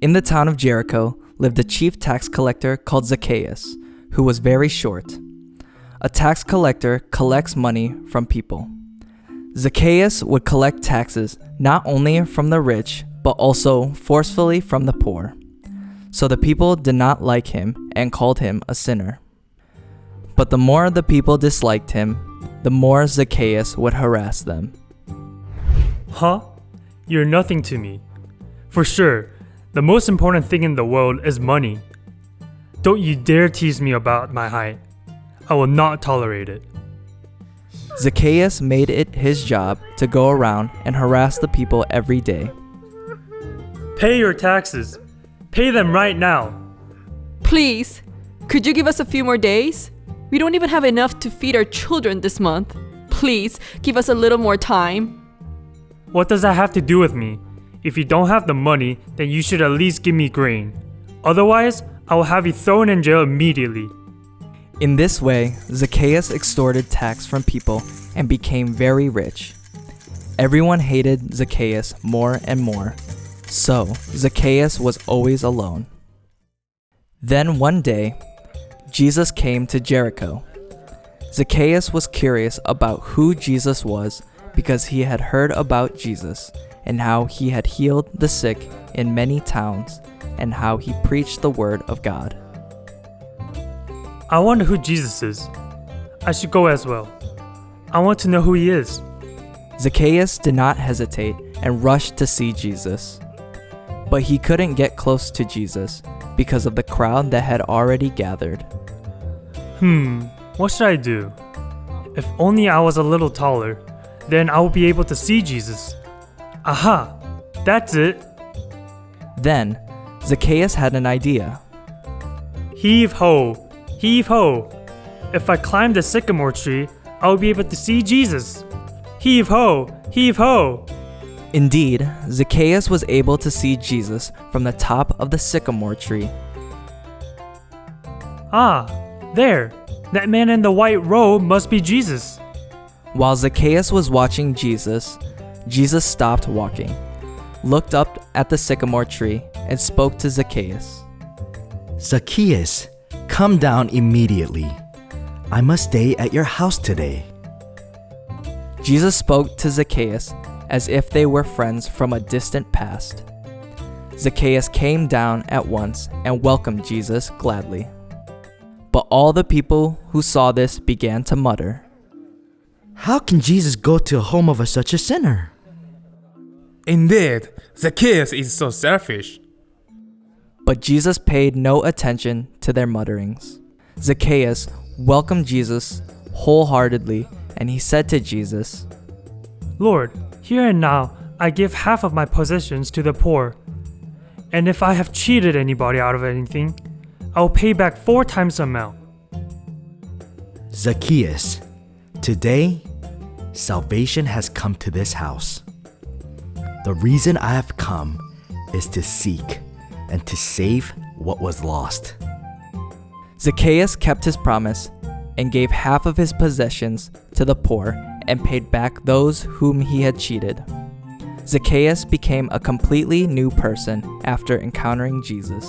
In the town of Jericho lived a chief tax collector called Zacchaeus, who was very short. A tax collector collects money from people. Zacchaeus would collect taxes not only from the rich, but also forcefully from the poor. So the people did not like him and called him a sinner. But the more the people disliked him, the more Zacchaeus would harass them. Huh? You're nothing to me. For sure, the most important thing in the world is money. Don't you dare tease me about my height. I will not tolerate it. Zacchaeus made it his job to go around and harass the people every day. Pay your taxes. Pay them right now. Please, could you give us a few more days? We don't even have enough to feed our children this month. Please, give us a little more time. What does that have to do with me? If you don't have the money, then you should at least give me grain. Otherwise, I will have you thrown in jail immediately. In this way, Zacchaeus extorted tax from people and became very rich. Everyone hated Zacchaeus more and more, so Zacchaeus was always alone. Then one day, Jesus came to Jericho. Zacchaeus was curious about who Jesus was because he had heard about Jesus and how he had healed the sick in many towns and how he preached the word of God. I wonder who Jesus is. I should go as well. I want to know who he is. Zacchaeus did not hesitate and rushed to see Jesus. But he couldn't get close to Jesus because of the crowd that had already gathered. What should I do? If only I was a little taller, then I would be able to see Jesus. Aha! That's it! Then, Zacchaeus had an idea. Heave ho! Heave ho! If I climb the sycamore tree, I will be able to see Jesus. Heave ho! Heave ho! Indeed, Zacchaeus was able to see Jesus from the top of the sycamore tree. Ah, there! That man in the white robe must be Jesus. While Zacchaeus was watching Jesus, Jesus stopped walking, looked up at the sycamore tree, and spoke to Zacchaeus. Zacchaeus, come down immediately. I must stay at your house today. Jesus spoke to Zacchaeus as if they were friends from a distant past. Zacchaeus came down at once and welcomed Jesus gladly. But all the people who saw this began to mutter, How can Jesus go to the home of such a sinner? Indeed, Zacchaeus is so selfish. But Jesus paid no attention to their mutterings. Zacchaeus welcomed Jesus wholeheartedly, and he said to Jesus, Lord, here and now I give half of my possessions to the poor. And if I have cheated anybody out of anything, I will pay back 4 times the amount. Zacchaeus, today, salvation has come to this house. The reason I have come is to seek and to save what was lost. Zacchaeus kept his promise and gave half of his possessions to the poor and paid back those whom he had cheated. Zacchaeus became a completely new person after encountering Jesus.